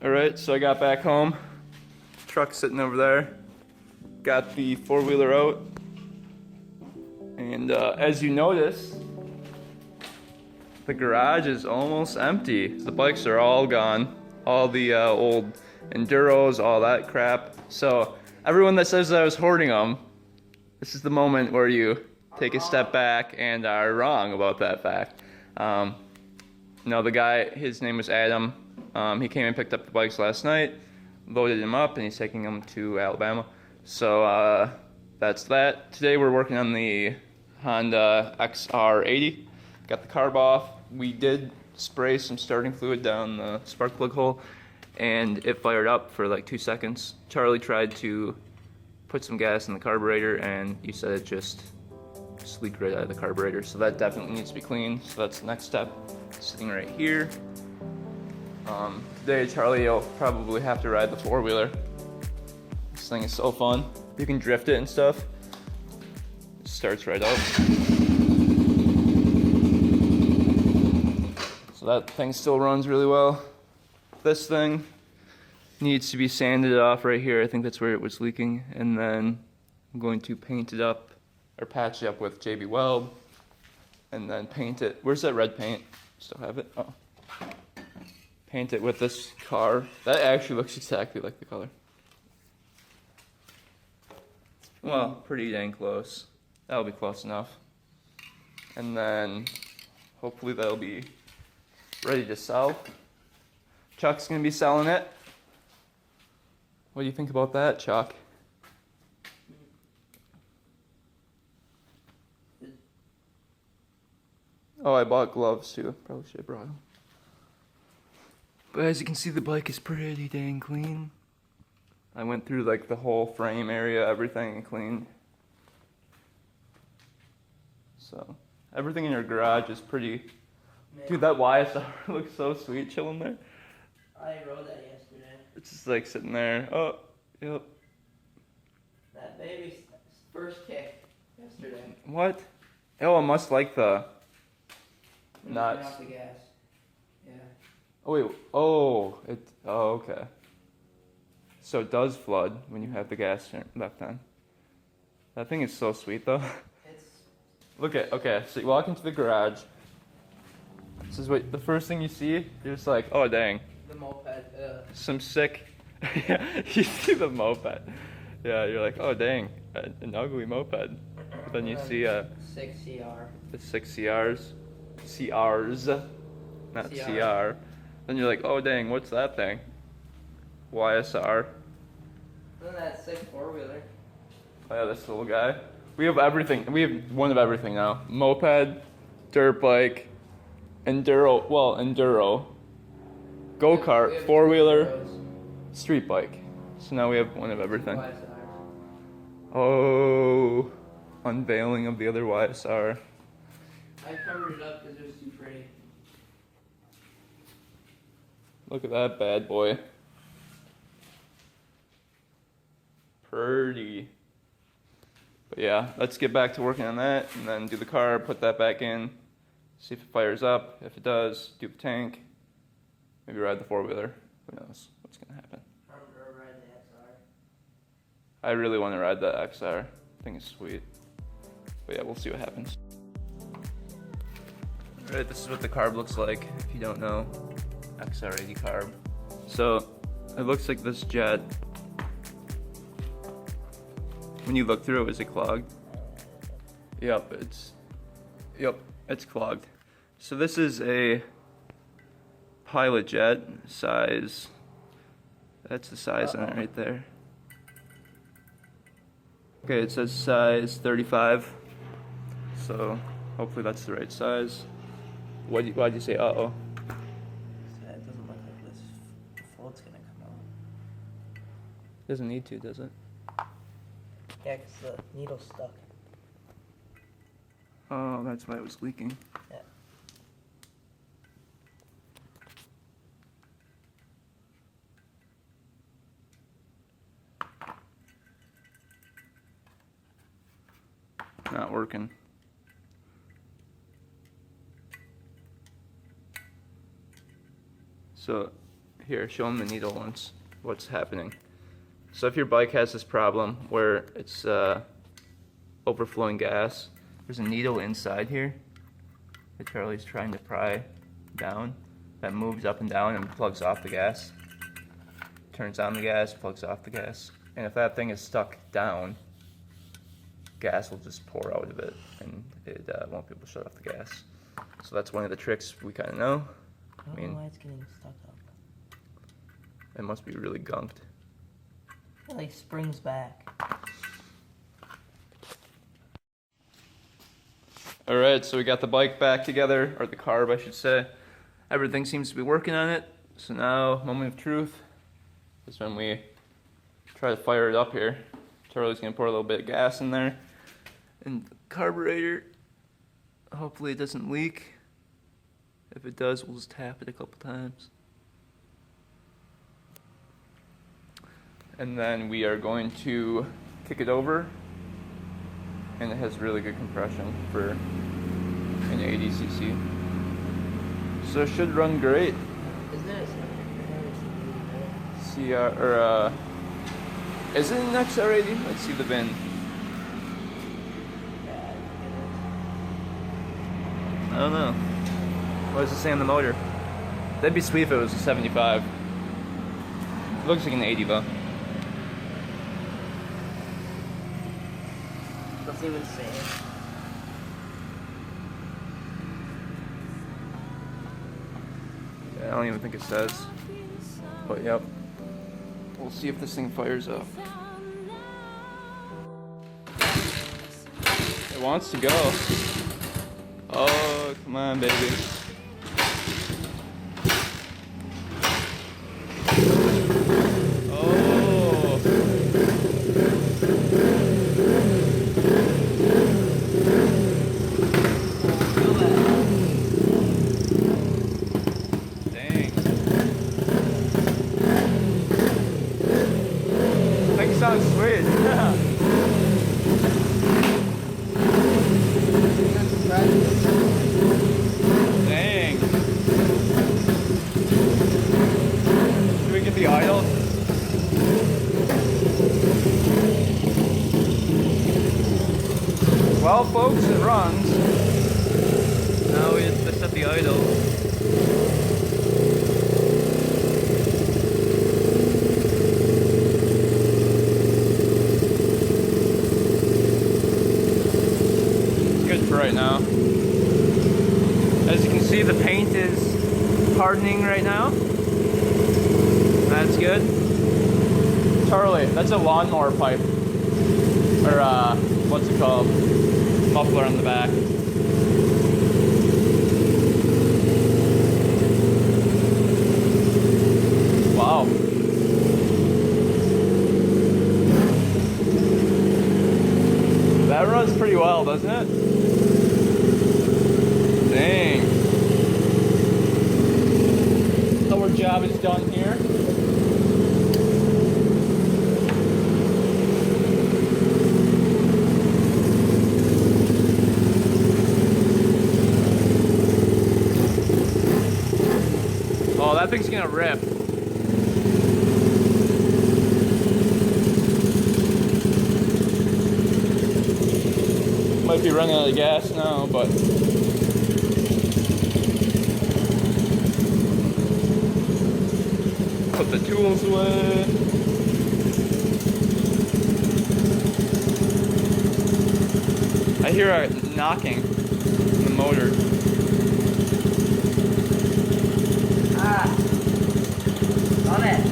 Alright, so I got back home. Truck sitting over there. Got the four-wheeler out. And as you notice, the garage is almost empty. The bikes are all gone. All the old Enduros, all that crap. So everyone that says that I was hoarding them, this is the moment where you take a step back and are wrong about that fact. No, the guy, his name was Adam. He came and picked up the bikes last night, loaded them up, and he's taking them to Alabama. So that's that. Today we're working on the Honda XR80. Got the carb off. We did spray some starting fluid down the spark plug hole, and it fired up for like 2 seconds. Charlie tried to put some gas in the carburetor, and you said it just leaked right out of the carburetor. So that definitely needs to be cleaned. So that's the next step. Sitting right here. Today Charlie will probably have to ride the four-wheeler. This thing is so fun. You can drift it and stuff. It starts right up. So that thing still runs really well. This thing needs to be sanded off right here. I think that's where it was leaking. And then I'm going to paint it up, or patch it up with JB Weld. And then paint it. Where's that red paint? Still have it? Oh. Paint it with this car. That actually looks exactly like the color. Well, pretty dang close. That'll be close enough. And then hopefully that'll be ready to sell. Chuck's gonna be selling it. What do you think about that, Chuck? Oh, I bought gloves too. Probably should have brought them. But as you can see, the bike is pretty dang clean. I went through like the whole frame area, everything, and cleaned. So everything in your garage is pretty. Man. Dude, that YSR looks so sweet chilling there. I rode that yesterday. It's just like sitting there. Oh, yep. That baby's first kick yesterday. What? Oh, I must like the nuts. Off the gas. Yeah. Oh wait. Oh, it. Oh, okay. So it does flood when you have the gas left on. That thing is so sweet though. It's. Look at. Okay, so you walk into the garage. This is what the first thing you see. You're just like, oh dang. The moped. Some sick. Yeah, you see the moped. Yeah, you're like, oh dang, an ugly moped. But then you see 6CR. The 6CRs. CRs, not CR. Then you're like, oh dang, what's that thing? YSR. Isn't that sick four-wheeler? Oh yeah, this little guy. We have everything. We have one of everything now. Moped, dirt bike, enduro. Well, enduro. Go-kart, four-wheeler, street bike. So now we have one of everything. Oh, unveiling of the other YSR. I covered it up because it was too pretty. Look at that bad boy. Pretty. But yeah, let's get back to working on that and then do the car, put that back in, see if it fires up. If it does, do the tank. Maybe ride the four-wheeler. Who knows what's going to happen. I'm going to ride the XR. I really want to ride that XR. I think it's sweet. But yeah, we'll see what happens. Alright, this is what the carb looks like, if you don't know. XR80 carb. So, it looks like this jet. When you look through it, is it clogged? Yep, it's clogged. So this is a pilot jet size. That's the size on it right there. Okay, it says size 35. So, hopefully that's the right size. Why'd you say uh-oh? It doesn't look like this float's gonna come out. Doesn't need to, does it? Yeah, because the needle's stuck. Oh, that's why it was leaking. Yeah. Not working. So here, show them the needle once, what's happening. So if your bike has this problem where it's overflowing gas, there's a needle inside here that Charlie's trying to pry down that moves up and down and plugs off the gas. Turns on the gas, plugs off the gas. And if that thing is stuck down, gas will just pour out of it and it won't be able to shut off the gas. So that's one of the tricks we kind of know. I don't know why it's getting stuck up. It must be really gunked. It like springs back. Alright, so we got the bike back together, or the carb I should say. Everything seems to be working on it. So now, moment of truth is when we try to fire it up here. Charlie's gonna pour a little bit of gas in there. And the carburetor, hopefully it doesn't leak. If it does, we'll just tap it a couple times. And then we are going to kick it over. And it has really good compression for an 80cc. So it should run great. Isn't it? Is it an XR80? Let's see the VIN. I don't know. What does it say on the motor? That'd be sweet if it was a 75. It looks like an 80 though. Doesn't even say it. Yeah, I don't even think it says. But yep. We'll see if this thing fires up. It wants to go. Oh, come on, baby. Oh. Dang. That sounds sweet. Yeah. Dang. Should we get the idle? Well, folks, it runs. Now we have to set the idle. Right now. As you can see, the paint is hardening right now. That's good. Charlie, that's a lawnmower pipe. Or what's it called? Muffler on the back. Wow. That runs pretty well, doesn't it? Dang. Our job is done here. Oh, that thing's gonna rip. Might be running out of gas now, but put the tools away. I hear a knocking in the motor. Ah! On it!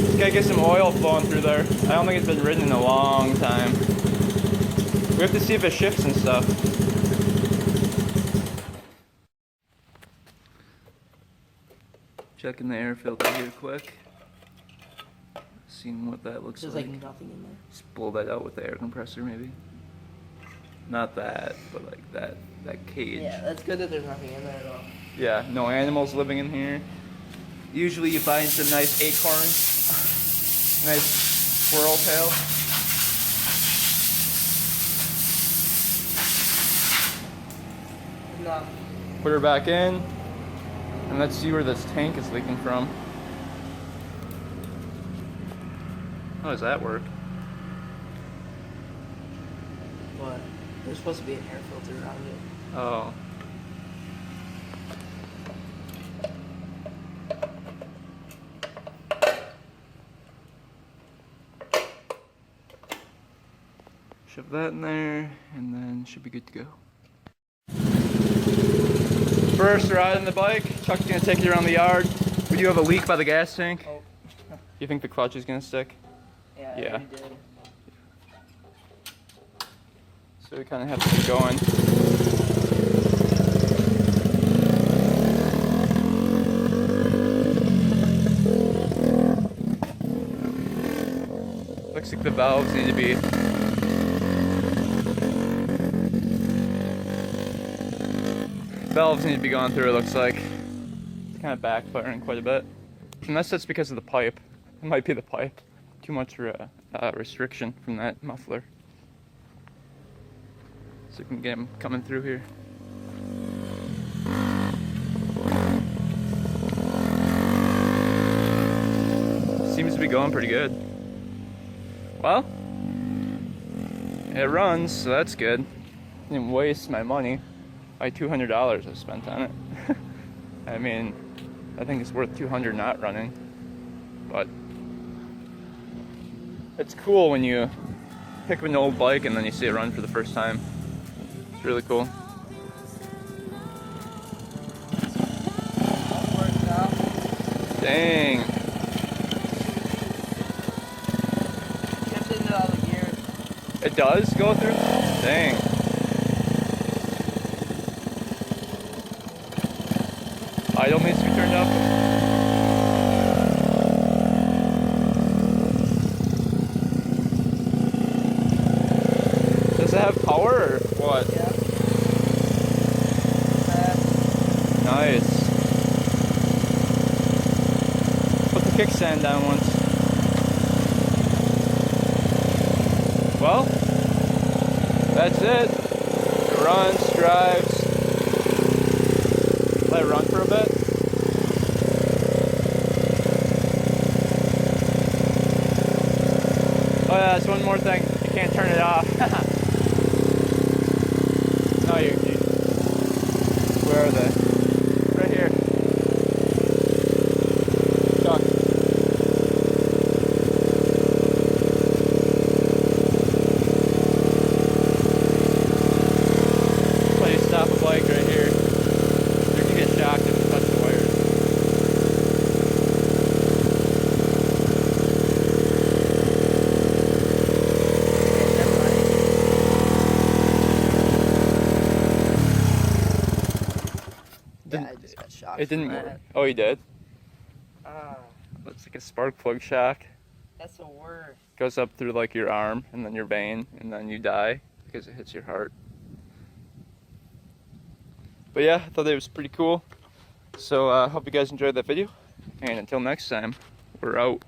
Just gotta get some oil flowing through there. I don't think it's been ridden in a long time. We have to see if it shifts and stuff. Checking the air filter here quick. Seeing what that looks There's like. like nothing in there. Just blow that out with the air compressor maybe. Not that, but like that cage. Yeah, that's good that there's nothing in there at all. Yeah, no animals living in here. Usually you find some nice acorns. Nice squirrel tail. No. Put her back in. And let's see where this tank is leaking from. How does that work? What? There's supposed to be an air filter around it. Oh. Shove that in there, and then should be good to go. First ride on the bike. Chuck's gonna take you around the yard. We do have a leak by the gas tank. Oh. You think the clutch is gonna stick? Yeah, Yeah. we did. So we kind of have to keep going. Looks like the valves need to be. Valves need to be gone through, it looks like. It's kind of backfiring quite a bit. Unless that's because of the pipe. It might be the pipe. Too much restriction from that muffler. So we can get him coming through here. Seems to be going pretty good. Well, it runs, so that's good. Didn't waste my money. By $200 I spent on it. I mean, I think it's worth $200 not running, but it's cool when you pick up an old bike and then you see it run for the first time. It's really cool. Worked out. Dang. Gets into all the gears. It does go through? Dang. Idle needs to be turned up. Does it have power or what? Yeah. Nice. Put the kickstand down once. Well, that's it. It runs, drives. Let it run for a bit. Oh yeah, that's one more thing. You can't turn it off. No, you. Where are they? Right here. Chuck. Why you stop a bike right here? You can get shocked if you touch the wires. Yeah, I just got shocked. It didn't from work. that. Oh, you did? Ah, Looks like a spark plug shock. that's the worst. Goes up through like your arm and then your vein, and then you die because it hits your heart. But yeah, I thought it was pretty cool. So hope you guys enjoyed that video. And until next time, we're out.